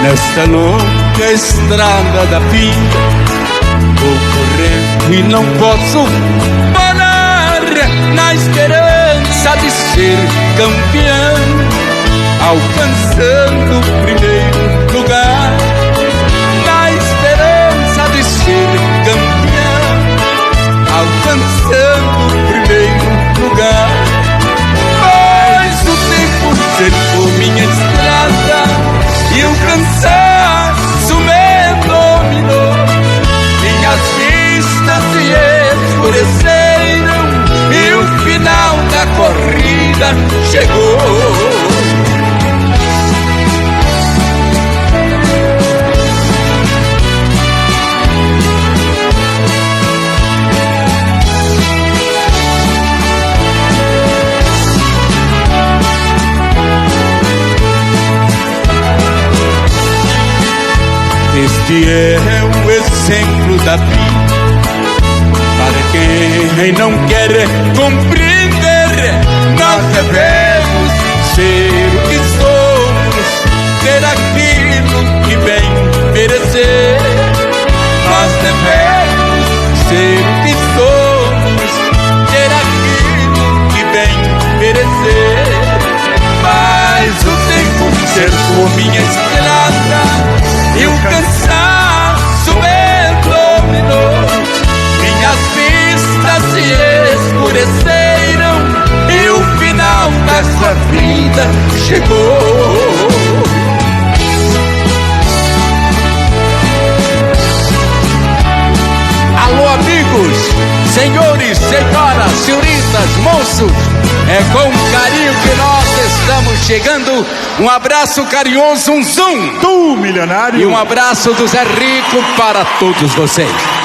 Nesta longa estrada da vida vou correndo e não posso parar, na esperança de ser campeão, alcançando o primeiro lugar. Na esperança de ser campeão, alcançando o primeiro lugar. Mas o tempo cercou minha estrada e o cansaço me dominou. Minhas vistas se escureceram e o final da corrida chegou. Este é o exemplo da vida para quem não quer compreender. Nós devemos ser o que somos, ter aquilo que bem merecer. Nós devemos ser o que somos, ter aquilo que bem merecer. Mas o tempo cercou minha estrada e o cansaço me dominou. Minhas vistas se escureceram e o final dessa vida chegou. Alô, amigos, senhores, senhoras, senhoritas, moços, é com carinho que nós estamos chegando. Um abraço carinhoso, um zoom do milionário e um abraço do Zé Rico para todos vocês.